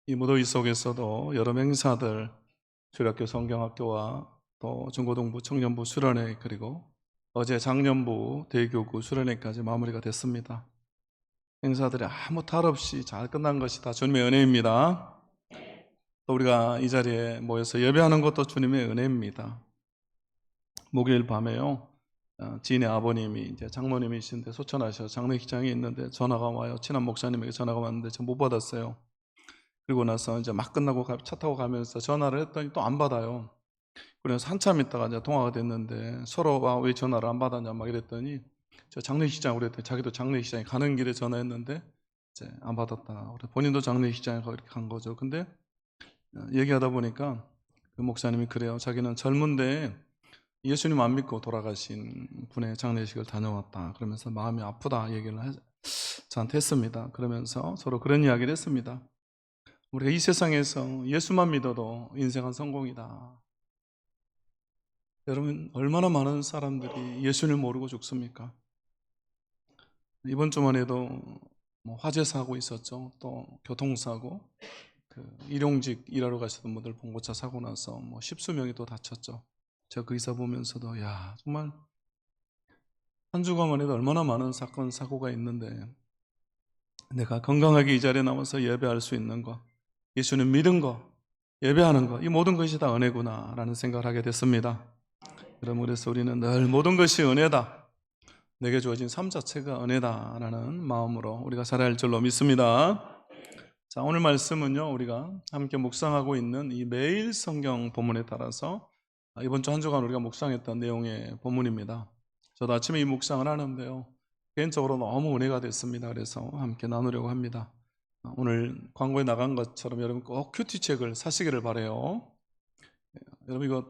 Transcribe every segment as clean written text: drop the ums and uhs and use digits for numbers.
이 무더위 속에서도 여러 행사들, 주일학교 성경학교와 또 중고등부 청년부 수련회, 그리고 어제 장년부 대교구 수련회까지 마무리가 됐습니다. 행사들이 아무 탈 없이 잘 끝난 것이 다 주님의 은혜입니다. 또 우리가 이 자리에 모여서 예배하는 것도 주님의 은혜입니다. 목요일 밤에요, 지인의 아버님이 이제 장모님이신데 소천하셔서 장례식장에 있는데 전화가 와요. 친한 목사님에게 전화가 왔는데 저 못 받았어요. 그리고 나서 이제 막 끝나고 차 타고 가면서 전화를 했더니 또 안 받아요. 그래서 한참 있다가 이제 통화가 됐는데 서로 왜 전화를 안 받았냐 막 이랬더니 저 장례식장 그랬더니 자기도 장례식장에 가는 길에 전화했는데 이제 안 받았다. 본인도 장례식장에 이렇게 간 거죠. 근데 얘기하다 보니까 그 목사님이 그래요. 자기는 젊은데 예수님 안 믿고 돌아가신 분의 장례식을 다녀왔다. 그러면서 마음이 아프다 얘기를 저한테 했습니다. 그러면서 서로 그런 이야기를 했습니다. 우리가 이 세상에서 예수만 믿어도 인생은 성공이다. 여러분, 얼마나 많은 사람들이 예수를 모르고 죽습니까? 이번 주만 해도 화재 사고 있었죠. 또 교통사고, 일용직 일하러 가시던 분들 봉고차 사고 나서 십수명이 또 다쳤죠. 제가 그 기사 보면서도 정말 한 주간만 해도 얼마나 많은 사건 사고가 있는데 내가 건강하게 이 자리에 남아서 예배할 수 있는 것, 예수님 믿은 것, 예배하는 것, 이 모든 것이 다 은혜구나 라는 생각을 하게 됐습니다. 그래서 우리는 늘 모든 것이 은혜다, 내게 주어진 삶 자체가 은혜다 라는 마음으로 우리가 살아야 할 줄로 믿습니다. 자, 오늘 말씀은요, 우리가 함께 묵상하고 있는 이 매일 성경 본문에 따라서 이번 주 한 주간 우리가 묵상했던 내용의 본문입니다. 저도 아침에 이 묵상을 하는데요, 개인적으로 너무 은혜가 됐습니다. 그래서 함께 나누려고 합니다. 오늘 광고에 나간 것처럼 여러분 꼭 큐티책을 사시기를 바라요. 여러분 이거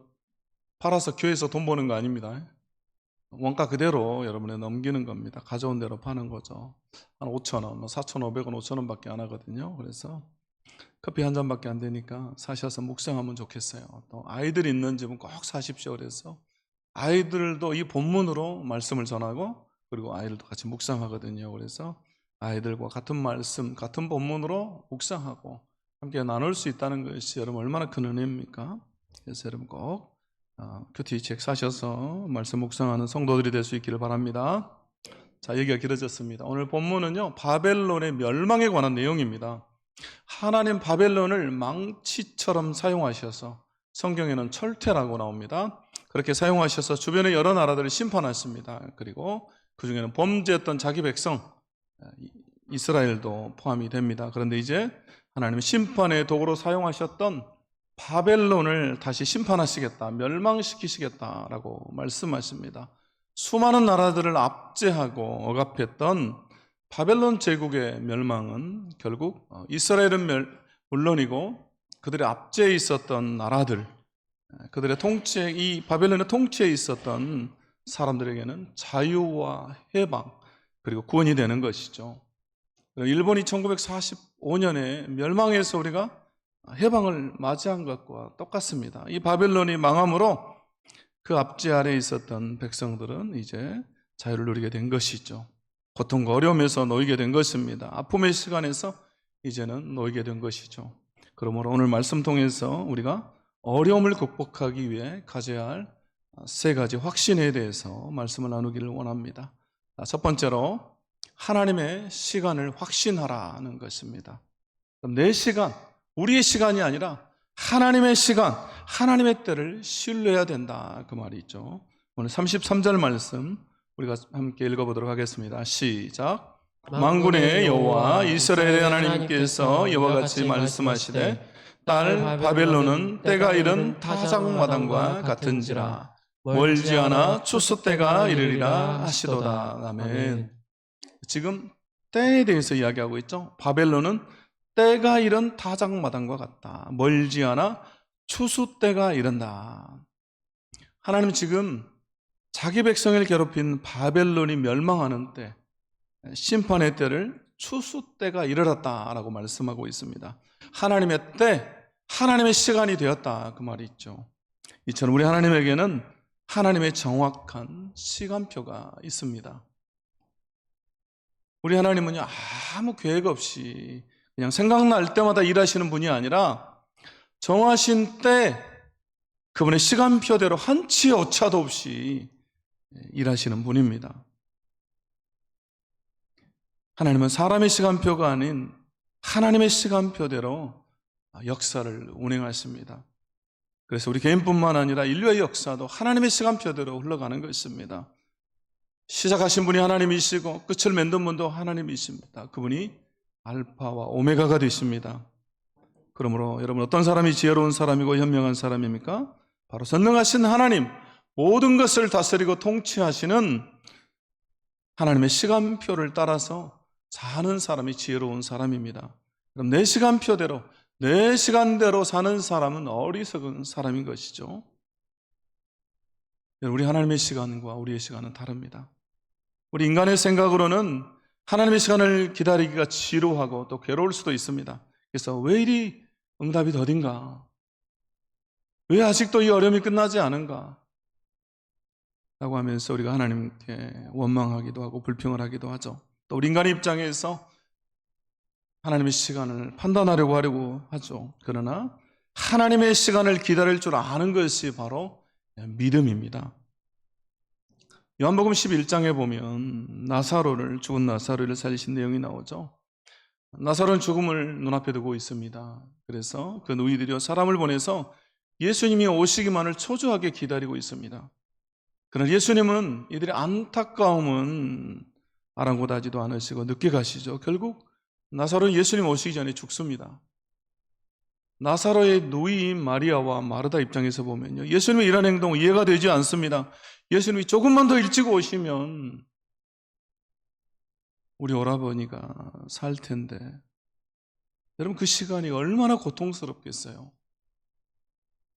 팔아서 교회에서 돈 버는 거 아닙니다. 원가 그대로 여러분에 넘기는 겁니다. 가져온 대로 파는 거죠. 한 5,000원, 4,500원, 5,000원 밖에 안 하거든요. 그래서 커피 한 잔밖에 안 되니까 사셔서 묵상하면 좋겠어요. 또 아이들 있는 집은 꼭 사십시오. 그래서 아이들도 이 본문으로 말씀을 전하고 그리고 아이들도 같이 묵상하거든요. 그래서 아이들과 같은 말씀, 같은 본문으로 묵상하고 함께 나눌 수 있다는 것이 여러분 얼마나 큰 은혜입니까? 그래서 여러분 꼭 큐티 책 사셔서 말씀 묵상하는 성도들이 될 수 있기를 바랍니다. 자, 얘기가 길어졌습니다. 오늘 본문은요, 바벨론의 멸망에 관한 내용입니다. 하나님 바벨론을 망치처럼 사용하셔서, 성경에는 철퇴라고 나옵니다. 그렇게 사용하셔서 주변의 여러 나라들을 심판하십니다. 그리고 그 중에는 범죄했던 자기 백성 이스라엘도 포함이 됩니다. 그런데 이제 하나님은 심판의 도구로 사용하셨던 바벨론을 다시 심판하시겠다, 멸망시키시겠다라고 말씀하십니다. 수많은 나라들을 압제하고 억압했던 바벨론 제국의 멸망은 결국 이스라엘은 물론이고 그들의 압제에 있었던 나라들, 그들의 통치에, 이 바벨론의 통치에 있었던 사람들에게는 자유와 해방 그리고 구원이 되는 것이죠. 일본이 1945년에 멸망해서 우리가 해방을 맞이한 것과 똑같습니다. 이 바벨론이 망함으로 그 압제 아래에 있었던 백성들은 이제 자유를 누리게 된 것이죠. 고통과 어려움에서 놓이게 된 것입니다. 아픔의 시간에서 이제는 놓이게 된 것이죠. 그러므로 오늘 말씀 통해서 우리가 어려움을 극복하기 위해 가져야 할 세 가지 확신에 대해서 말씀을 나누기를 원합니다. 첫 번째로 하나님의 시간을 확신하라는 것입니다. 내 시간, 우리의 시간이 아니라 하나님의 시간, 하나님의 때를 신뢰해야 된다, 그 말이 있죠. 오늘 33절 말씀 우리가 함께 읽어보도록 하겠습니다. 시작. 만군의 여호와 이스라엘의 하나님께서 이와 같이 말씀하시되 딸 바벨론은 때가 이른 타작마당과 같은지라 멀지 않아 추수 때가 이르리라 하시도다. 아멘. 지금 때에 대해서 이야기하고 있죠. 바벨론은 때가 이른 타작마당과 같다. 멀지 않아 추수 때가 이른다. 하나님 지금 자기 백성을 괴롭힌 바벨론이 멸망하는 때, 심판의 때를 추수 때가 이르렀다라고 말씀하고 있습니다. 하나님의 때, 하나님의 시간이 되었다, 그 말이 있죠. 이처럼 우리 하나님에게는 하나님의 정확한 시간표가 있습니다. 우리 하나님은요, 아무 계획 없이 그냥 생각날 때마다 일하시는 분이 아니라 정하신 때 그분의 시간표대로 한치 오차도 없이 일하시는 분입니다. 하나님은 사람의 시간표가 아닌 하나님의 시간표대로 역사를 운행하십니다. 그래서 우리 개인뿐만 아니라 인류의 역사도 하나님의 시간표대로 흘러가는 것입니다. 시작하신 분이 하나님이시고 끝을 맺는 분도 하나님이십니다. 그분이 알파와 오메가가 되십니다. 그러므로 여러분, 어떤 사람이 지혜로운 사람이고 현명한 사람입니까? 바로 전능하신 하나님, 모든 것을 다스리고 통치하시는 하나님의 시간표를 따라서 사는 사람이 지혜로운 사람입니다. 그럼 내 시간표대로, 내 시간대로 사는 사람은 어리석은 사람인 것이죠. 우리 하나님의 시간과 우리의 시간은 다릅니다. 우리 인간의 생각으로는 하나님의 시간을 기다리기가 지루하고 또 괴로울 수도 있습니다. 그래서 왜 이리 응답이 더딘가? 왜 아직도 이 어려움이 끝나지 않은가? 라고 하면서 우리가 하나님께 원망하기도 하고 불평을 하기도 하죠. 또 우리 인간의 입장에서 하나님의 시간을 판단하려고 하죠. 그러나 하나님의 시간을 기다릴 줄 아는 것이 바로 믿음입니다. 요한복음 11장에 보면 죽은 나사로를 살리신 내용이 나오죠. 나사로는 죽음을 눈앞에 두고 있습니다. 그래서 그 누이들이 사람을 보내서 예수님이 오시기만을 초조하게 기다리고 있습니다. 그러나 예수님은 이들의 안타까움은 아랑곳하지도 않으시고 늦게 가시죠. 결국 나사로는 예수님 오시기 전에 죽습니다. 나사로의 누이인 마리아와 마르다 입장에서 보면요, 예수님의 이런 행동은 이해가 되지 않습니다. 예수님이 조금만 더 일찍 오시면 우리 오라버니가 살 텐데, 여러분, 그 시간이 얼마나 고통스럽겠어요.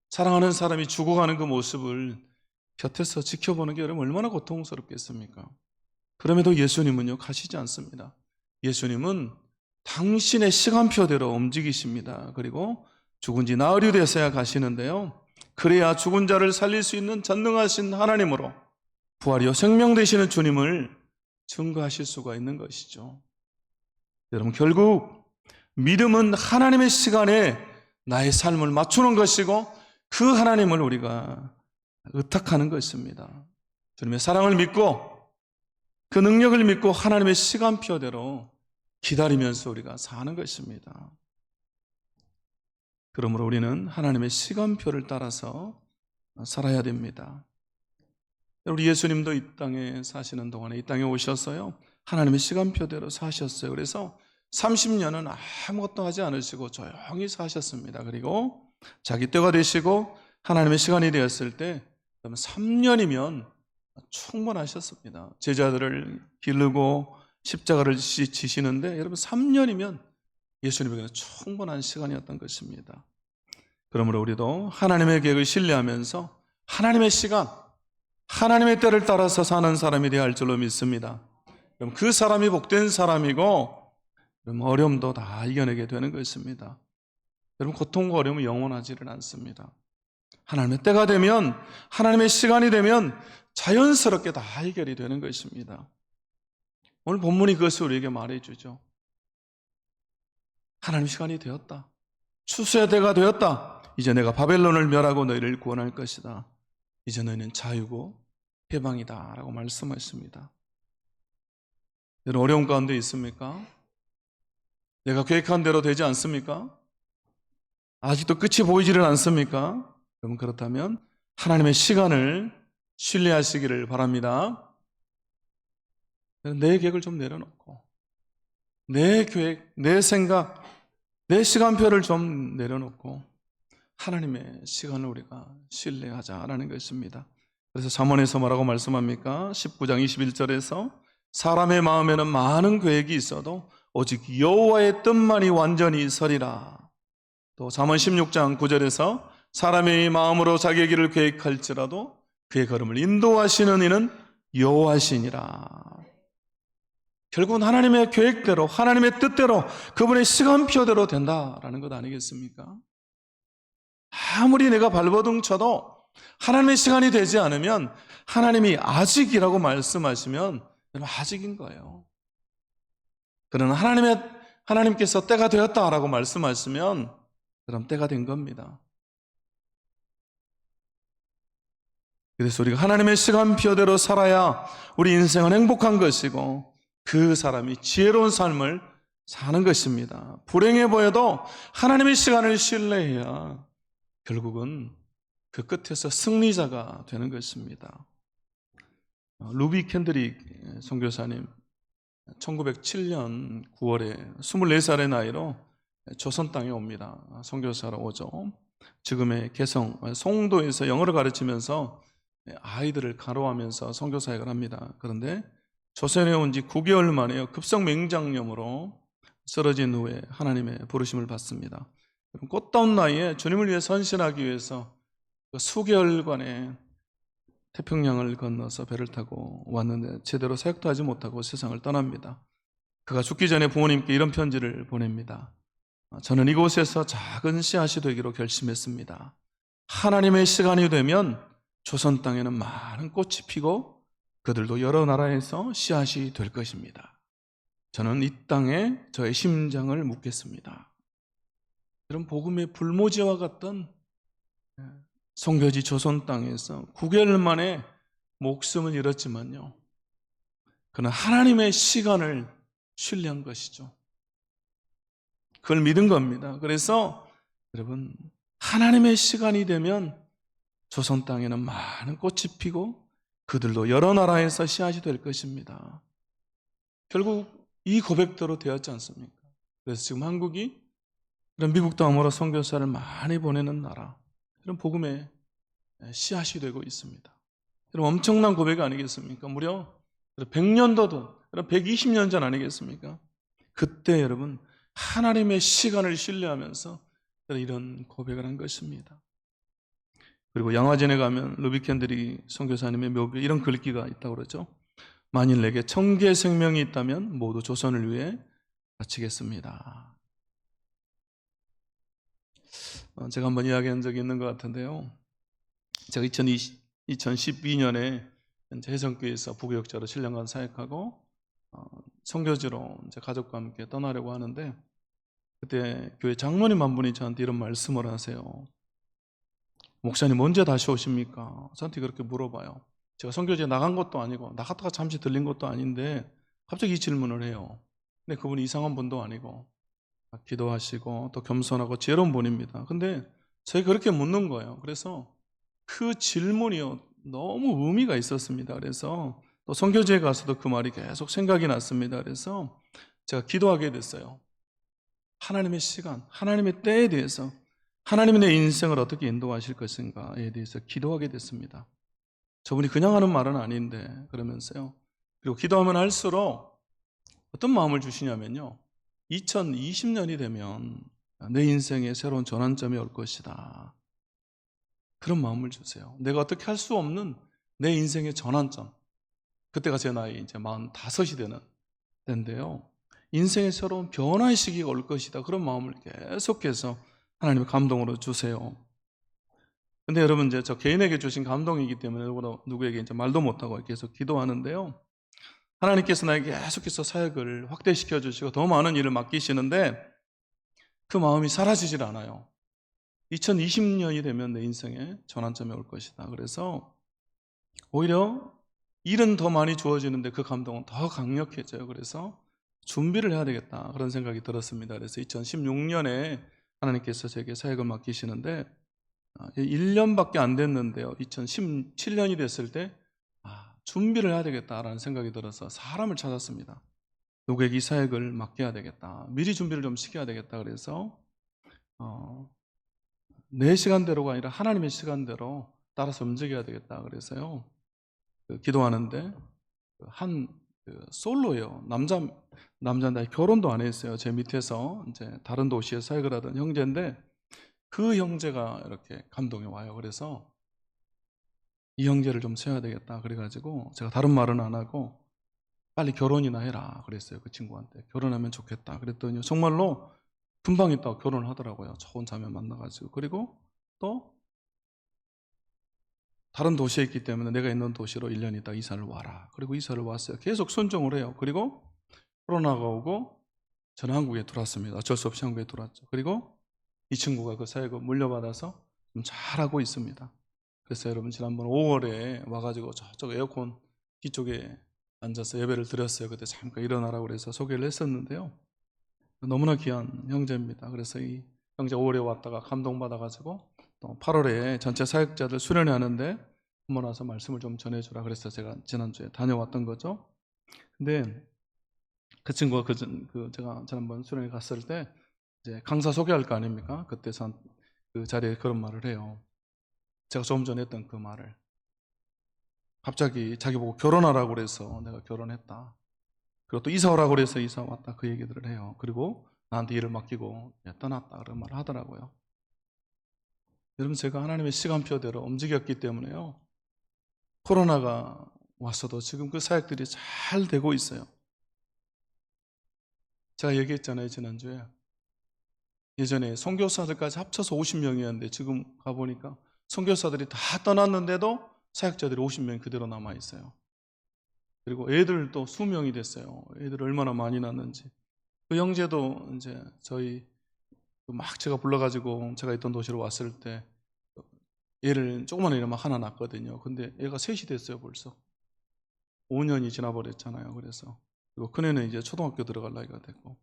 사랑하는 사람이 죽어가는 그 모습을 곁에서 지켜보는 게 여러분 얼마나 고통스럽겠습니까? 그럼에도 예수님은요, 가시지 않습니다. 예수님은 당신의 시간표대로 움직이십니다. 그리고 죽은 지 나흘이 되어서야 가시는데요, 그래야 죽은 자를 살릴 수 있는 전능하신 하나님으로 부활이요 생명 되시는 주님을 증거하실 수가 있는 것이죠. 여러분, 결국 믿음은 하나님의 시간에 나의 삶을 맞추는 것이고 그 하나님을 우리가 의탁하는 것입니다. 주님의 사랑을 믿고 그 능력을 믿고 하나님의 시간표대로 기다리면서 우리가 사는 것입니다. 그러므로 우리는 하나님의 시간표를 따라서 살아야 됩니다. 우리 예수님도 이 땅에 사시는 동안에 이 땅에 오셔서요, 하나님의 시간표대로 사셨어요. 그래서 30년은 아무것도 하지 않으시고 조용히 사셨습니다. 그리고 자기 때가 되시고 하나님의 시간이 되었을 때 3년이면 충분하셨습니다. 제자들을 기르고 십자가를 지시는데 여러분 3년이면 예수님에게는 충분한 시간이었던 것입니다. 그러므로 우리도 하나님의 계획을 신뢰하면서 하나님의 시간, 하나님의 때를 따라서 사는 사람이 되어야 할 줄로 믿습니다. 그럼 그 사람이 복된 사람이고 어려움도 다 이겨내게 되는 것입니다. 여러분, 고통과 어려움은 영원하지는 않습니다. 하나님의 때가 되면, 하나님의 시간이 되면 자연스럽게 다 해결이 되는 것입니다. 오늘 본문이 그것을 우리에게 말해주죠. 하나님의 시간이 되었다. 추수의 때가 되었다. 이제 내가 바벨론을 멸하고 너희를 구원할 것이다. 이제 너희는 자유고 해방이다 라고 말씀하십니다. 여러분, 어려운 가운데 있습니까? 내가 계획한 대로 되지 않습니까? 아직도 끝이 보이지는 않습니까? 여러분, 그렇다면 하나님의 시간을 신뢰하시기를 바랍니다. 내 계획을 좀 내려놓고 내 계획, 내 생각, 내 시간표를 좀 내려놓고 하나님의 시간을 우리가 신뢰하자라는 것입니다. 그래서 잠언에서 뭐라고 말씀합니까? 19장 21절에서 사람의 마음에는 많은 계획이 있어도 오직 여호와의 뜻만이 완전히 서리라. 또 잠언 16장 9절에서 사람의 마음으로 자기의 길을 계획할지라도 그의 걸음을 인도하시는 이는 여호와시니라. 결국은 하나님의 계획대로, 하나님의 뜻대로, 그분의 시간표대로 된다라는 것 아니겠습니까? 아무리 내가 발버둥 쳐도 하나님의 시간이 되지 않으면, 하나님이 아직이라고 말씀하시면 아직인 거예요. 그러나 하나님께서 때가 되었다라고 말씀하시면 그럼 때가 된 겁니다. 그래서 우리가 하나님의 시간표대로 살아야 우리 인생은 행복한 것이고 그 사람이 지혜로운 삶을 사는 것입니다. 불행해 보여도 하나님의 시간을 신뢰해야 결국은 그 끝에서 승리자가 되는 것입니다. 루비 캔드릭 선교사님 1907년 9월에 24살의 나이로 조선 땅에 옵니다. 선교사로 오죠. 지금의 개성 송도에서 영어를 가르치면서 아이들을 가로하면서 선교사역을 합니다. 그런데 조선에 온 지 9개월 만에 급성 맹장염으로 쓰러진 후에 하나님의 부르심을 받습니다. 꽃다운 나이에 주님을 위해 선신하기 위해서 수개월간의 태평양을 건너서 배를 타고 왔는데 제대로 사역도 하지 못하고 세상을 떠납니다. 그가 죽기 전에 부모님께 이런 편지를 보냅니다. 저는 이곳에서 작은 씨앗이 되기로 결심했습니다. 하나님의 시간이 되면 조선 땅에는 많은 꽃이 피고 그들도 여러 나라에서 씨앗이 될 것입니다. 저는 이 땅에 저의 심장을 묻겠습니다. 이런 복음의 불모지와 같던 송교지 조선 땅에서 9개월 만에 목숨을 잃었지만요, 그는 하나님의 시간을 신뢰한 것이죠. 그걸 믿은 겁니다. 그래서 여러분, 하나님의 시간이 되면 조선 땅에는 많은 꽃이 피고 그들도 여러 나라에서 씨앗이 될 것입니다. 결국 이 고백대로 되었지 않습니까? 그래서 지금 한국이 이런 미국 다음으로 선교사를 많이 보내는 나라, 이런 복음의 씨앗이 되고 있습니다. 여러분, 엄청난 고백 아니겠습니까? 무려 100년도 전, 120년 전 아니겠습니까? 그때 여러분 하나님의 시간을 신뢰하면서 이런 고백을 한 것입니다. 그리고 양화진에 가면 루비 캔드릭 선교사님의 묘기에 이런 글귀가 있다고 그러죠. 만일 내게 1000개의 생명이 있다면 모두 조선을 위해 바치겠습니다. 제가 한번 이야기한 적이 있는 것 같은데요. 제가 2012년에 혜성교회에서 부교역자로 7년간 사역하고 선교지로 이제 가족과 함께 떠나려고 하는데, 그때 교회 장로님 한 분이 저한테 이런 말씀을 하세요. 목사님 언제 다시 오십니까? 저한테 그렇게 물어봐요. 제가 선교지에 나간 것도 아니고 나갔다가 잠시 들린 것도 아닌데 갑자기 이 질문을 해요. 근데 그분이 이상한 분도 아니고 기도하시고 또 겸손하고 지혜로운 분입니다. 근데 제가 그렇게 묻는 거예요. 그래서 그 질문이요, 너무 의미가 있었습니다. 그래서 또 선교지에 가서도 그 말이 계속 생각이 났습니다. 그래서 제가 기도하게 됐어요. 하나님의 시간, 하나님의 때에 대해서, 하나님이 내 인생을 어떻게 인도하실 것인가에 대해서 기도하게 됐습니다. 저분이 그냥 하는 말은 아닌데 그러면서요. 그리고 기도하면 할수록 어떤 마음을 주시냐면요, 2020년이 되면 내 인생에 새로운 전환점이 올 것이다, 그런 마음을 주세요. 내가 어떻게 할 수 없는 내 인생의 전환점, 그때가 제 나이 이제 45이 되는 때인데요, 인생의 새로운 변화의 시기가 올 것이다, 그런 마음을 계속해서 하나님의 감동으로 주세요. 근데 여러분, 이제 저 개인에게 주신 감동이기 때문에 누구에게 이제 말도 못하고 계속 기도하는데요, 하나님께서 나에게 계속해서 사역을 확대시켜 주시고 더 많은 일을 맡기시는데 그 마음이 사라지질 않아요. 2020년이 되면 내 인생에 전환점이 올 것이다. 그래서 오히려 일은 더 많이 주어지는데 그 감동은 더 강력해져요. 그래서 준비를 해야 되겠다, 그런 생각이 들었습니다. 그래서 2016년에 하나님께서 제게 사역을 맡기시는데 1년밖에 안 됐는데요, 2017년이 됐을 때 준비를 해야 되겠다라는 생각이 들어서 사람을 찾았습니다. 누구에게 이 사역을 맡겨야 되겠다, 미리 준비를 좀 시켜야 되겠다. 그래서 내 시간대로가 아니라 하나님의 시간대로 따라서 움직여야 되겠다. 그래서요, 기도하는데 한 솔로예요. 남자인데 결혼도 안 했어요. 제 밑에서 이제 다른 도시에 사역을 하던 형제인데 그 형제가 이렇게 감동이 와요. 그래서 이 형제를 좀 세워야 되겠다. 그래가지고 제가 다른 말은 안 하고 빨리 결혼이나 해라 그랬어요. 그 친구한테 결혼하면 좋겠다 그랬더니 정말로 금방 있다가 결혼을 하더라고요. 좋은 자매 만나가지고. 그리고 또 다른 도시에 있기 때문에 내가 있는 도시로 1년 있다 이사를 와라. 그리고 이사를 왔어요. 계속 순종을 해요. 그리고 코로나가 오고 저는 한국에 들어왔습니다. 어쩔 수 없이 한국에 들어왔죠. 그리고 이 친구가 그 사역을 물려받아서 좀 잘하고 있습니다. 그래서 여러분 지난번 5월에 와가지고 저쪽 에어컨 뒤쪽에 앉아서 예배를 드렸어요. 그때 잠깐 일어나라고 그래서 소개를 했었는데요. 너무나 귀한 형제입니다. 그래서 이 형제 5월에 왔다가 감동받아가지고 또 8월에 전체 사역자들 수련회 하는데 한번 와서 말씀을 좀 전해주라 그래서 제가 지난주에 다녀왔던 거죠. 근데 그 친구가 제가 지난번 수련회 갔을 때 이제 강사 소개할 거 아닙니까? 그때 그 자리에 그런 말을 해요. 제가 조금 전에 했던 그 말을. 갑자기 자기 보고 결혼하라고 그래서 내가 결혼했다. 그리고 또 이사 오라고 그래서 이사 왔다. 그 얘기들을 해요. 그리고 나한테 일을 맡기고 떠났다. 그런 말을 하더라고요. 여러분, 제가 하나님의 시간표대로 움직였기 때문에요. 코로나가 왔어도 지금 그 사역들이 잘 되고 있어요. 제가 얘기했잖아요, 지난주에. 예전에 선교사들까지 합쳐서 50명이었는데 지금 가보니까 선교사들이 다 떠났는데도 사역자들이 50명이 그대로 남아있어요. 그리고 애들도 수명이 됐어요. 애들 얼마나 많이 낳는지. 그 형제도 이제 저희 막 제가 불러가지고 제가 있던 도시로 왔을 때 애를 조그만 애를 막 하나 낳았거든요. 근데 애가 셋이 됐어요, 벌써. 5년이 지나버렸잖아요. 그래서. 그리고 큰애는 이제 초등학교 들어갈 나이가 됐고.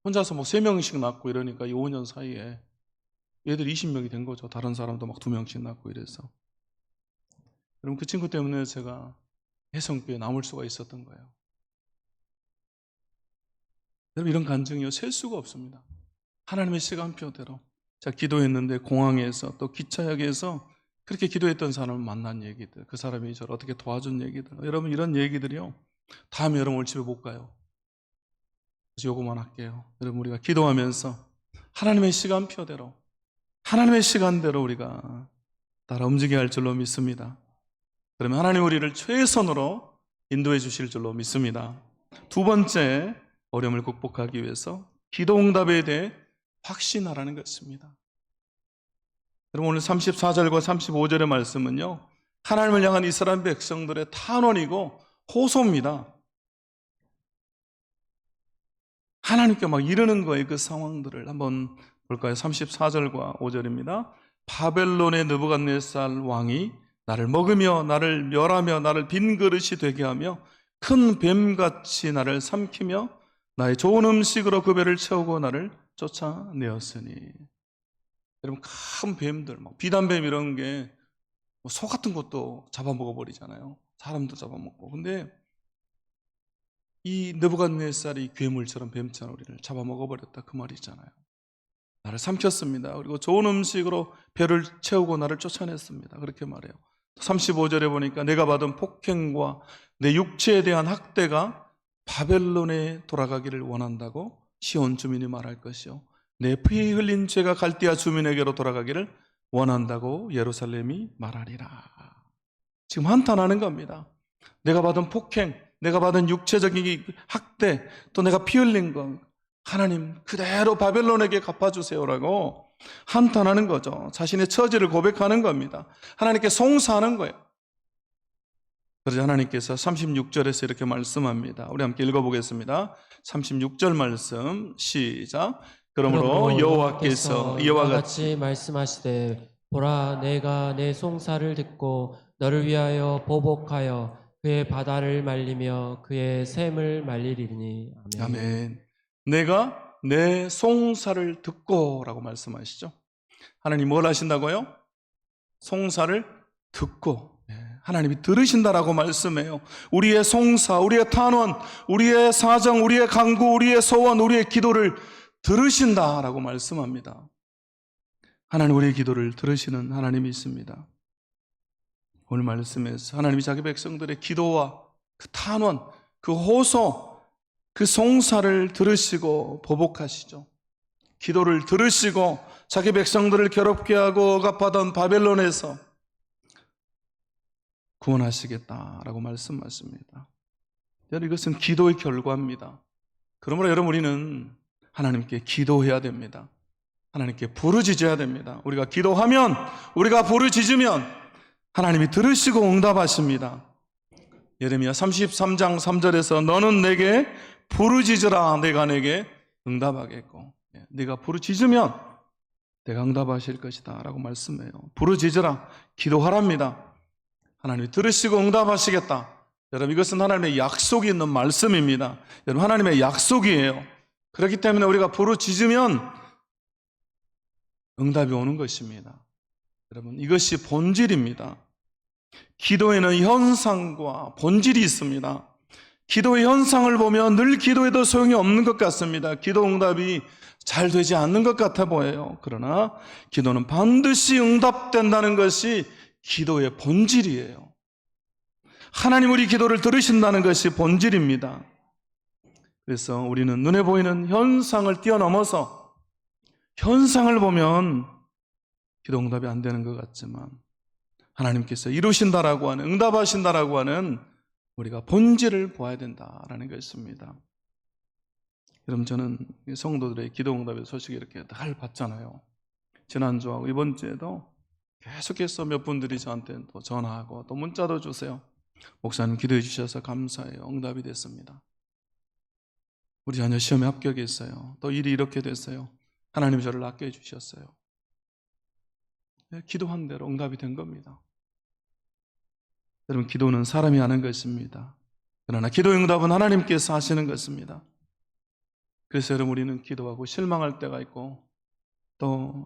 혼자서 뭐 3명씩 낳고 이러니까 이 5년 사이에 애들 20명이 된 거죠. 다른 사람도 막 2명씩 낳고 이래서. 여러분, 그 친구 때문에 제가 해성교에 남을 수가 있었던 거예요. 여러분, 이런 간증이요, 셀 수가 없습니다. 하나님의 시간표대로. 제가 기도했는데 공항에서 또 기차역에서 그렇게 기도했던 사람을 만난 얘기들, 그 사람이 저를 어떻게 도와준 얘기들, 여러분, 이런 얘기들이요, 다음에 여러분 올 집에 못 가요. 그래서 요거만 할게요. 여러분, 우리가 기도하면서 하나님의 시간표대로, 하나님의 시간대로 우리가 따라 움직여야 할 줄로 믿습니다. 그러면 하나님 우리를 최선으로 인도해 주실 줄로 믿습니다. 두 번째, 어려움을 극복하기 위해서 기도 응답에 대해 확신하라는 것입니다. 여러분, 오늘 34절과 35절의 말씀은요, 하나님을 향한 이스라엘 백성들의 탄원이고 호소입니다. 하나님께 막 이르는 거예요. 그 상황들을 한번 볼까요? 34절과 5절입니다. 바벨론의 느부갓네살 왕이 나를 먹으며 나를 멸하며 나를 빈 그릇이 되게 하며 큰 뱀같이 나를 삼키며 나의 좋은 음식으로 그 배를 채우고 나를 쫓아내었으니. 여러분, 큰 뱀들, 막 비단뱀 이런 게 소 같은 것도 잡아먹어버리잖아요. 사람도 잡아먹고. 근데 이 느부갓네살이 괴물처럼 뱀처럼 우리를 잡아먹어버렸다, 그 말이잖아요. 나를 삼켰습니다. 그리고 좋은 음식으로 배를 채우고 나를 쫓아냈습니다. 그렇게 말해요. 35절에 보니까 내가 받은 폭행과 내 육체에 대한 학대가 바벨론에 돌아가기를 원한다고 시온 주민이 말할 것이요, 내 피 흘린 죄가 갈대아 주민에게로 돌아가기를 원한다고 예루살렘이 말하리라. 지금 한탄하는 겁니다. 내가 받은 폭행, 내가 받은 육체적인 학대, 또 내가 피 흘린 것, 하나님 그대로 바벨론에게 갚아주세요라고 한탄하는 거죠. 자신의 처지를 고백하는 겁니다. 하나님께 송사하는 거예요. 그래서 하나님께서 36절에서 이렇게 말씀합니다. 우리 함께 읽어보겠습니다. 36절 말씀 시작. 그러므로 여호와께서 이와 같이 말씀하시되 보라, 내가 내 송사를 듣고 너를 위하여 보복하여 그의 바다를 말리며 그의 샘을 말리리니. 아멘. 아멘. 내가 내 송사를 듣고 라고 말씀하시죠. 하나님 뭘 하신다고요? 송사를 듣고. 하나님이 들으신다라고 말씀해요. 우리의 송사, 우리의 탄원, 우리의 사정, 우리의 간구, 우리의 소원, 우리의 기도를 들으신다라고 말씀합니다. 하나님 우리의 기도를 들으시는 하나님이 있습니다. 오늘 말씀에서 하나님이 자기 백성들의 기도와 그 탄원, 그 호소, 그 송사를 들으시고 보복하시죠. 기도를 들으시고 자기 백성들을 괴롭게 하고 억압하던 바벨론에서 구원하시겠다라고 말씀하십니다. 여러분, 이것은 기도의 결과입니다. 그러므로 여러분, 우리는 하나님께 기도해야 됩니다. 하나님께 부르짖어야 됩니다. 우리가 기도하면, 우리가 부르짖으면 하나님이 들으시고 응답하십니다. 예레미야 33장 3절에서 너는 내게 부르짖으라 내가 내게 응답하겠고, 네가 부르짖으면 내가 응답하실 것이다 라고 말씀해요. 부르짖으라, 기도하랍니다. 하나님이 들으시고 응답하시겠다. 여러분, 이것은 하나님의 약속이 있는 말씀입니다. 여러분, 하나님의 약속이에요. 그렇기 때문에 우리가 부르짖으면 응답이 오는 것입니다. 여러분, 이것이 본질입니다. 기도에는 현상과 본질이 있습니다. 기도의 현상을 보면 늘 기도해도 소용이 없는 것 같습니다. 기도 응답이 잘 되지 않는 것 같아 보여요. 그러나 기도는 반드시 응답된다는 것이 기도의 본질이에요. 하나님 우리 기도를 들으신다는 것이 본질입니다. 그래서 우리는 눈에 보이는 현상을 뛰어넘어서 현상을 보면 기도 응답이 안 되는 것 같지만 하나님께서 이루신다라고 하는, 응답하신다라고 하는 우리가 본질을 보아야 된다라는 것입니다. 여러분, 저는 성도들의 기도 응답의 소식을 이렇게 늘 받잖아요. 지난주하고 이번 주에도 계속해서 몇 분들이 저한테 또 전화하고 또 문자도 주세요. 목사님 기도해 주셔서 감사해요. 응답이 됐습니다. 우리 자녀 시험에 합격했어요. 또 일이 이렇게 됐어요. 하나님 저를 아껴 주셨어요. 기도한 대로 응답이 된 겁니다. 여러분, 기도는 사람이 하는 것입니다. 그러나 기도의 응답은 하나님께서 하시는 것입니다. 그래서 여러분, 우리는 기도하고 실망할 때가 있고 또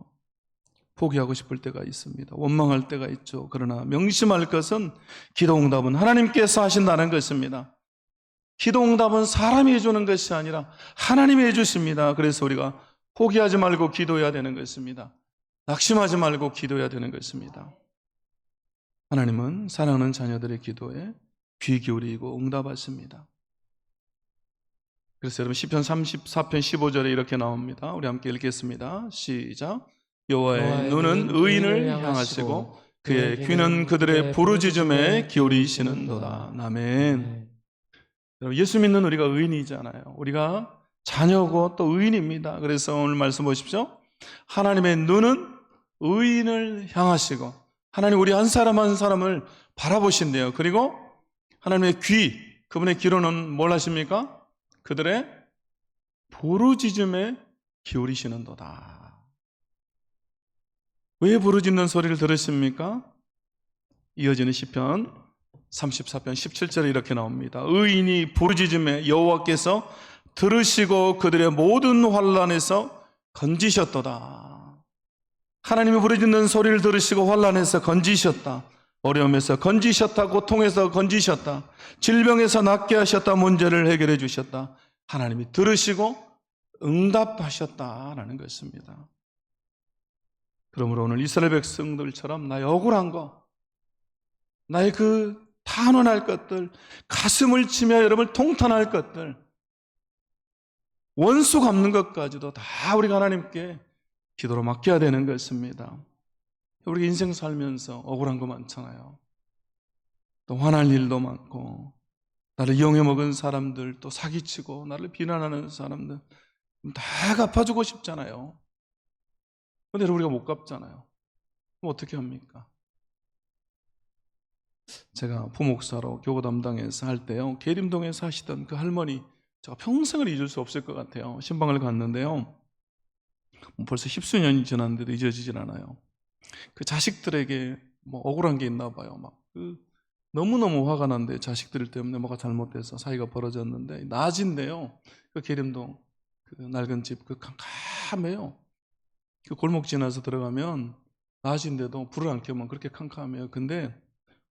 포기하고 싶을 때가 있습니다. 원망할 때가 있죠. 그러나 명심할 것은 기도 응답은 하나님께서 하신다는 것입니다. 기도 응답은 사람이 해주는 것이 아니라 하나님이 해주십니다. 그래서 우리가 포기하지 말고 기도해야 되는 것입니다. 낙심하지 말고 기도해야 되는 것입니다. 하나님은 사랑하는 자녀들의 기도에 귀 기울이고 응답하십니다. 그래서 여러분, 시편 34편 15절에 이렇게 나옵니다. 우리 함께 읽겠습니다. 시작. 여호와의 눈은 의인을 향하시고 그의 귀는 그들의 부르짖음에 기울이시는도다. 아멘. 여러분, 예수 믿는 우리가 의인이잖아요. 우리가 자녀고 또 의인입니다. 그래서 오늘 말씀 보십시오. 하나님의 눈은 의인을 향하시고, 하나님 우리 한 사람 한 사람을 바라보신대요. 그리고 하나님의 귀, 그분의 귀로는 뭘 하십니까? 그들의 부르짖음에 기울이시는도다. 왜 부르짖는 소리를 들으십니까? 이어지는 시편 34편 17절에 이렇게 나옵니다. 의인이 부르짖음에 여호와께서 들으시고 그들의 모든 환난에서 건지셨도다. 하나님이 부르짖는 소리를 들으시고 환난에서 건지셨다. 어려움에서 건지셨다. 고통에서 건지셨다. 질병에서 낫게 하셨다. 문제를 해결해 주셨다. 하나님이 들으시고 응답하셨다라는 것입니다. 그러므로 오늘 이스라엘 백성들처럼 나의 억울한 거, 나의 그 탄원할 것들, 가슴을 치며 여러분을 통탄할 것들, 원수 갚는 것까지도 다 우리가 하나님께 기도로 맡겨야 되는 것입니다. 우리가 인생 살면서 억울한 거 많잖아요. 또 화날 일도 많고, 나를 이용해 먹은 사람들, 또 사기치고 나를 비난하는 사람들 다 갚아주고 싶잖아요. 그런데 우리가 못 갚잖아요. 그럼 어떻게 합니까? 제가 부목사로 교부 담당해서 할 때요, 계림동에 사시던 그 할머니, 제가 평생을 잊을 수 없을 것 같아요. 신방을 갔는데요, 벌써 10수년이 지났는데도 잊어지질 않아요. 그 자식들에게 뭐 억울한 게 있나 봐요. 막 너무너무 화가 난데 자식들 때문에 뭐가 잘못돼서 사이가 벌어졌는데, 낮인데요, 그 계림동 그 낡은 집 그 캄캄해요. 그 골목 지나서 들어가면 낮인데도 불을 안 켜면 그렇게 캄캄해요. 근데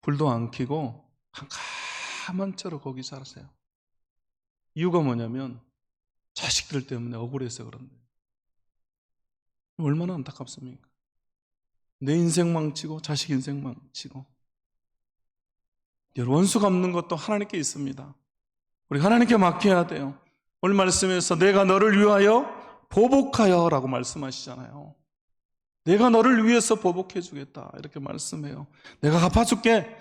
불도 안 켜고 캄캄한 채로 거기 살았어요. 이유가 뭐냐면 자식들 때문에 억울해서 그런데. 얼마나 안타깝습니까? 내 인생 망치고 자식 인생 망치고. 여러분, 원수 갚는 것도 하나님께 있습니다. 우리 하나님께 맡겨야 돼요. 오늘 말씀에서 내가 너를 위하여 보복하여 라고 말씀하시잖아요. 내가 너를 위해서 보복해 주겠다 이렇게 말씀해요. 내가 갚아줄게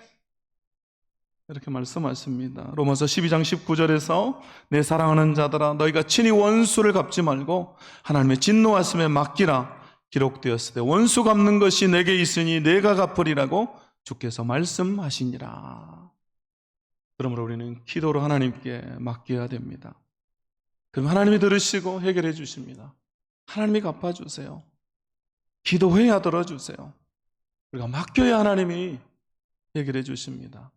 이렇게 말씀하십니다. 로마서 12장 19절에서 내 사랑하는 자들아 너희가 친히 원수를 갚지 말고 하나님의 진노하심에 맡기라. 기록되었을 때 원수 갚는 것이 내게 있으니 내가 갚으리라고 주께서 말씀하시니라. 그러므로 우리는 기도로 하나님께 맡겨야 됩니다. 그럼 하나님이 들으시고 해결해 주십니다. 하나님이 갚아주세요. 기도해야 들어주세요. 우리가 맡겨야 하나님이 해결해 주십니다.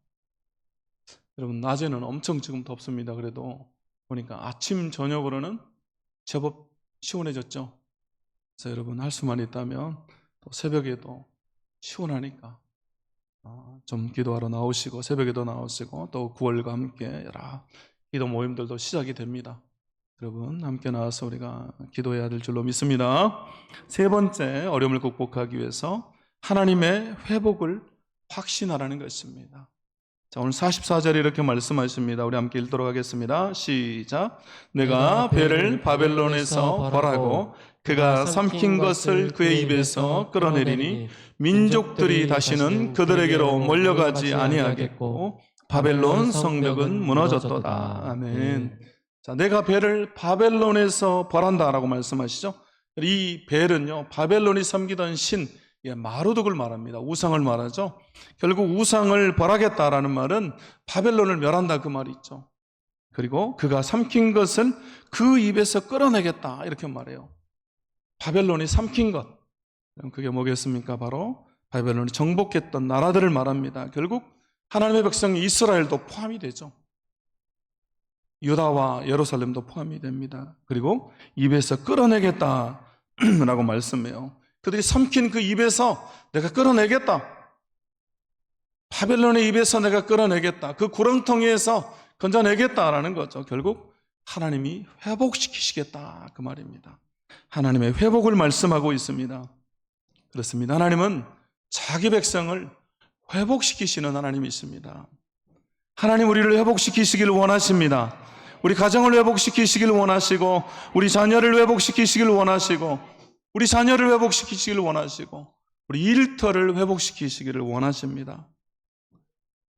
여러분, 낮에는 엄청 지금 덥습니다. 그래도 보니까 아침 저녁으로는 제법 시원해졌죠. 그래서 여러분, 할 수만 있다면 또 새벽에도 시원하니까 좀 기도하러 나오시고, 새벽에도 나오시고, 또 9월과 함께 여러 기도 모임들도 시작이 됩니다. 여러분, 함께 나와서 우리가 기도해야 될 줄로 믿습니다. 세 번째, 어려움을 극복하기 위해서 하나님의 회복을 확신하라는 것입니다. 자, 오늘 44절에 이렇게 말씀하십니다. 우리 함께 읽도록 하겠습니다. 시작. 내가 배를 바벨론에서 벌하고 그가 삼킨 것을 그의 입에서 끌어내리니 민족들이 다시는 그들에게로 몰려가지 아니하겠고 바벨론 성벽은 무너졌도다. 아멘. 자, 내가 벨을 바벨론에서 벌한다라고 말씀하시죠. 이 벨은요, 바벨론이 섬기던 신 마루둑을 말합니다. 우상을 말하죠. 결국 우상을 벌하겠다라는 말은 바벨론을 멸한다, 그 말이 있죠. 그리고 그가 삼킨 것을 그 입에서 끌어내겠다, 이렇게 말해요. 바벨론이 삼킨 것, 그게 뭐겠습니까? 바로 바벨론이 정복했던 나라들을 말합니다. 결국 하나님의 백성 이스라엘도 포함이 되죠. 유다와 예루살렘도 포함이 됩니다. 그리고 입에서 끌어내겠다라고 말씀해요. 그들이 삼킨 그 입에서 내가 끌어내겠다. 바벨론의 입에서 내가 끌어내겠다. 그 구렁텅이에서 건져내겠다라는 거죠. 결국 하나님이 회복시키시겠다, 그 말입니다. 하나님의 회복을 말씀하고 있습니다. 그렇습니다. 하나님은 자기 백성을 회복시키시는 하나님이십니다. 하나님 우리를 회복시키시길 원하십니다. 우리 가정을 회복시키시길 원하시고, 우리 자녀를 회복시키시길 원하시고, 우리 자녀를 회복시키시길 원하시고, 우리 일터를 회복시키시기를 원하십니다.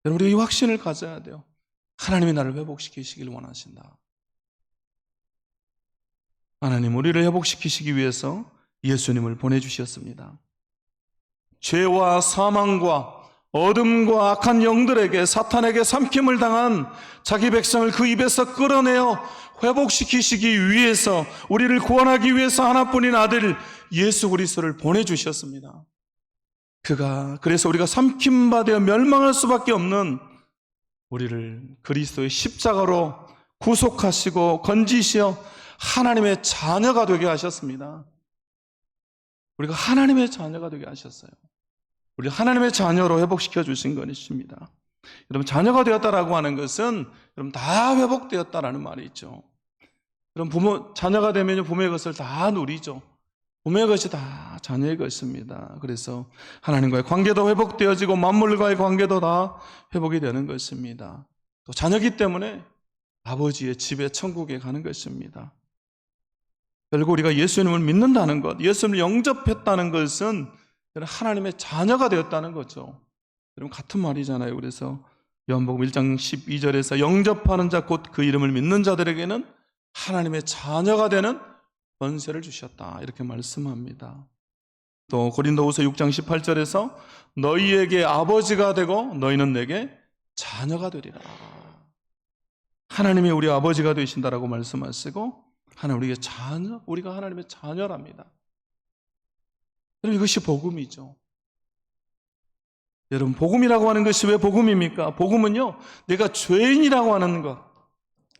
여러분, 우리 이 확신을 가져야 돼요. 하나님이 나를 회복시키시길 원하신다. 하나님 우리를 회복시키시기 위해서 예수님을 보내주셨습니다. 죄와 사망과 어둠과 악한 영들에게, 사탄에게 삼킴을 당한 자기 백성을 그 입에서 끌어내어 회복시키시기 위해서, 우리를 구원하기 위해서 하나뿐인 아들 예수 그리스도를 보내주셨습니다. 그래서 우리가 삼킴받아 멸망할 수밖에 없는 우리를 그리스도의 십자가로 구속하시고 건지시어 하나님의 자녀가 되게 하셨습니다. 우리가 하나님의 자녀가 되게 하셨어요. 우리 하나님의 자녀로 회복시켜 주신 것입니다. 여러분, 자녀가 되었다라고 하는 것은 여러분 다 회복되었다라는 말이 있죠. 여러분, 자녀가 되면 부모의 것을 다 누리죠. 부모의 것이 다 자녀의 것입니다. 그래서 하나님과의 관계도 회복되어지고 만물과의 관계도 다 회복이 되는 것입니다. 또 자녀이기 때문에 아버지의 집에, 천국에 가는 것입니다. 결국 우리가 예수님을 믿는다는 것, 예수님을 영접했다는 것은 하나님의 자녀가 되었다는 거죠. 여러분, 같은 말이잖아요. 그래서 요한복음 1장 12절에서 영접하는 자 곧 그 이름을 믿는 자들에게는 하나님의 자녀가 되는 권세를 주셨다, 이렇게 말씀합니다. 또 고린도후서 6장 18절에서 너희에게 아버지가 되고 너희는 내게 자녀가 되리라. 하나님이 우리 아버지가 되신다라고 말씀하시고, 하나님 우리의 자녀, 우리가 하나님의 자녀랍니다. 여러분, 이것이 복음이죠. 여러분, 복음이라고 하는 것이 왜 복음입니까? 복음은요, 내가 죄인이라고 하는 것,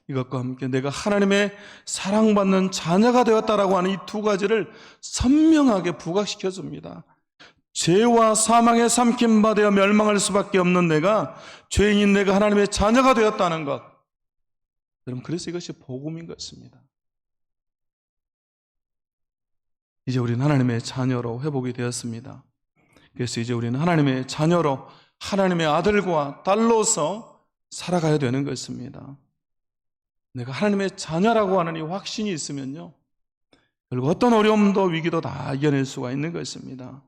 이것과 함께 내가 하나님의 사랑받는 자녀가 되었다라고 하는 이 두 가지를 선명하게 부각시켜 줍니다. 죄와 사망에 삼킴받아 멸망할 수밖에 없는 내가, 죄인인 내가 하나님의 자녀가 되었다는 것. 여러분, 그래서 이것이 복음인 것입니다. 이제 우리는 하나님의 자녀로 회복이 되었습니다. 그래서 이제 우리는 하나님의 자녀로, 하나님의 아들과 딸로서 살아가야 되는 것입니다. 내가 하나님의 자녀라고 하는 이 확신이 있으면요, 결국 어떤 어려움도 위기도 다 이겨낼 수가 있는 것입니다.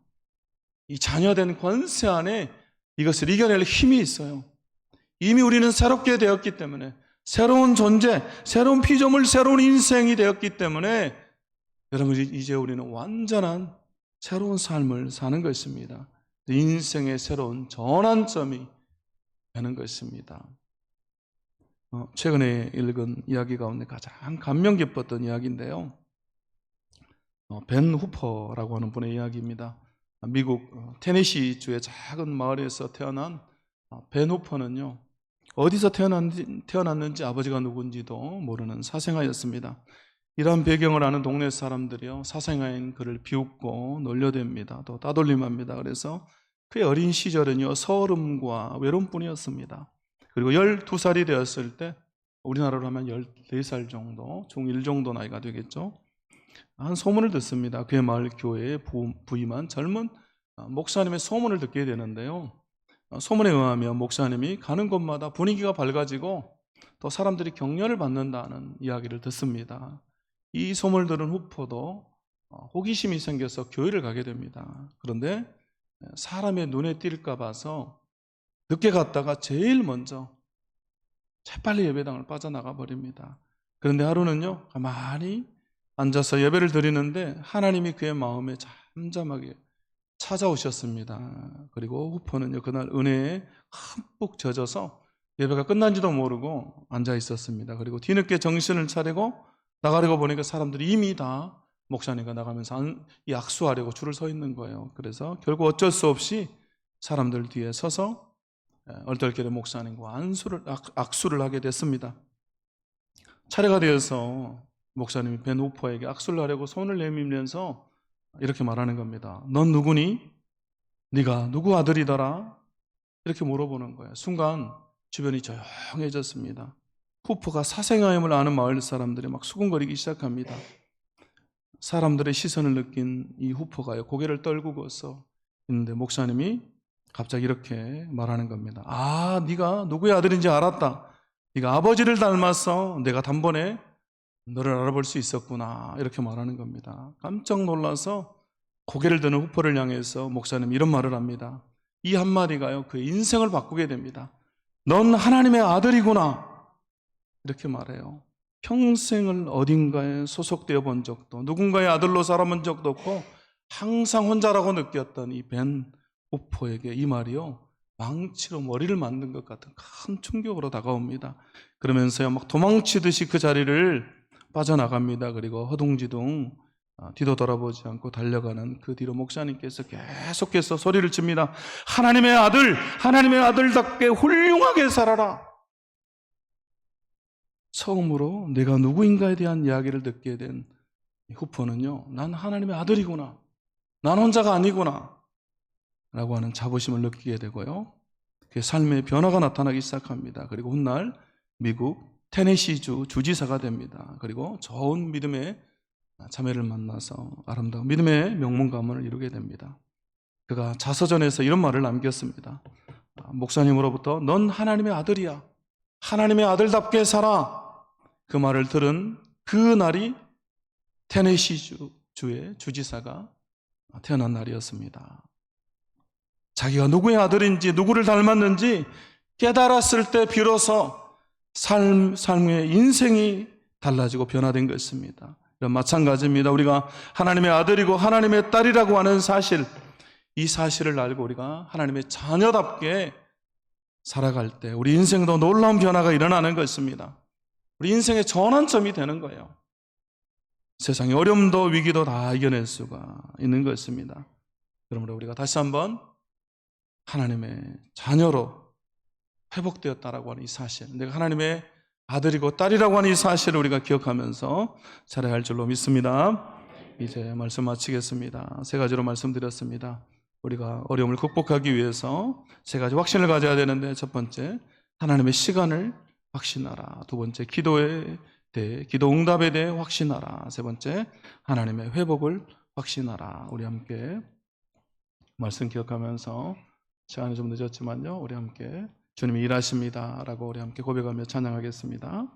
이 자녀된 권세 안에 이것을 이겨낼 힘이 있어요. 이미 우리는 새롭게 되었기 때문에, 새로운 존재, 새로운 피조물, 새로운 인생이 되었기 때문에 여러분, 이제 우리는 완전한 새로운 삶을 사는 것입니다. 인생의 새로운 전환점이 되는 것입니다. 최근에 읽은 이야기 가운데 가장 감명 깊었던 이야기인데요. 벤 후퍼라고 하는 분의 이야기입니다. 미국 테네시주의 작은 마을에서 태어난 벤 후퍼는요, 어디서 태어났는지 아버지가 누군지도 모르는 사생아였습니다. 이러한 배경을 아는 동네 사람들이요, 사생아인 그를 비웃고 놀려댑니다. 또 따돌림합니다. 그래서 그의 어린 시절은요, 서름과 외로움뿐이었습니다. 그리고 12살이 되었을 때, 우리나라로 하면 14살 정도, 중1 정도 나이가 되겠죠. 한 소문을 듣습니다. 그의 마을 교회에 부임한 젊은 목사님의 소문을 듣게 되는데요. 소문에 의하면 목사님이 가는 곳마다 분위기가 밝아지고 또 사람들이 격려를 받는다는 이야기를 듣습니다. 이 소문을 들은 후포도 호기심이 생겨서 교회를 가게 됩니다. 그런데 사람의 눈에 띌까 봐서 늦게 갔다가 제일 먼저 재빨리 예배당을 빠져나가 버립니다. 그런데 하루는요, 가만히 앉아서 예배를 드리는데 하나님이 그의 마음에 잠잠하게 찾아오셨습니다. 그리고 후포는요, 그날 은혜에 흠뻑 젖어서 예배가 끝난지도 모르고 앉아 있었습니다. 그리고 뒤늦게 정신을 차리고 나가려고 보니까 사람들이 이미 다 목사님과 나가면서 이 악수하려고 줄을 서 있는 거예요. 그래서 결국 어쩔 수 없이 사람들 뒤에 서서 얼떨결에 목사님과 악수를 하게 됐습니다. 차례가 되어서 목사님이 벤 후퍼에게 악수를 하려고 손을 내밀면서 이렇게 말하는 겁니다. 넌 누구니? 네가 누구 아들이더라? 이렇게 물어보는 거예요. 순간 주변이 조용해졌습니다. 후퍼가 사생아임을 아는 마을 사람들이 막 수군거리기 시작합니다. 사람들의 시선을 느낀 이 후퍼가요, 고개를 떨구고서 있는데 목사님이 갑자기 이렇게 말하는 겁니다. 아, 네가 누구의 아들인지 알았다. 네가 아버지를 닮아서 내가 단번에 너를 알아볼 수 있었구나. 이렇게 말하는 겁니다. 깜짝 놀라서 고개를 드는 후퍼를 향해서 목사님 이런 말을 합니다. 이 한마디가요, 그의 인생을 바꾸게 됩니다. 넌 하나님의 아들이구나. 이렇게 말해요. 평생을 어딘가에 소속되어 본 적도, 누군가의 아들로 살아본 적도 없고 항상 혼자라고 느꼈던 이 벤 후퍼에게 이 말이요, 망치로 머리를 맞는 것 같은 큰 충격으로 다가옵니다. 그러면서요, 막 도망치듯이 그 자리를 빠져나갑니다. 그리고 허둥지둥 뒤도 돌아보지 않고 달려가는 그 뒤로 목사님께서 계속해서 소리를 칩니다. 하나님의 아들, 하나님의 아들답게 훌륭하게 살아라. 처음으로 내가 누구인가에 대한 이야기를 듣게 된 후퍼는요, 난 하나님의 아들이구나, 난 혼자가 아니구나 라고 하는 자부심을 느끼게 되고요, 그의 삶의 변화가 나타나기 시작합니다. 그리고 훗날 미국 테네시주 주지사가 됩니다. 그리고 좋은 믿음의 자매를 만나서 아름다운 믿음의 명문 가문을 이루게 됩니다. 그가 자서전에서 이런 말을 남겼습니다. 목사님으로부터 넌 하나님의 아들이야, 하나님의 아들답게 살아. 그 말을 들은 그 날이 테네시주의 주지사가 태어난 날이었습니다. 자기가 누구의 아들인지, 누구를 닮았는지 깨달았을 때 비로소 삶의 인생이 달라지고 변화된 것입니다. 이런 마찬가지입니다. 우리가 하나님의 아들이고 하나님의 딸이라고 하는 사실, 이 사실을 알고 우리가 하나님의 자녀답게 살아갈 때 우리 인생도 놀라운 변화가 일어나는 것입니다. 우리 인생의 전환점이 되는 거예요. 세상의 어려움도 위기도 다 이겨낼 수가 있는 것입니다. 그러므로 우리가 다시 한번 하나님의 자녀로 회복되었다라고 하는 이 사실, 내가 하나님의 아들이고 딸이라고 하는 이 사실을 우리가 기억하면서 살아야 할 줄로 믿습니다. 이제 말씀 마치겠습니다. 세 가지로 말씀드렸습니다. 우리가 어려움을 극복하기 위해서 세 가지 확신을 가져야 되는데, 첫 번째, 하나님의 시간을 확신하라. 두 번째, 기도에 대해, 기도 응답에 대해 확신하라. 세 번째, 하나님의 회복을 확신하라. 우리 함께 말씀 기억하면서, 시간이 좀 늦었지만요, 우리 함께 주님이 일하십니다 라고 우리 함께 고백하며 찬양하겠습니다.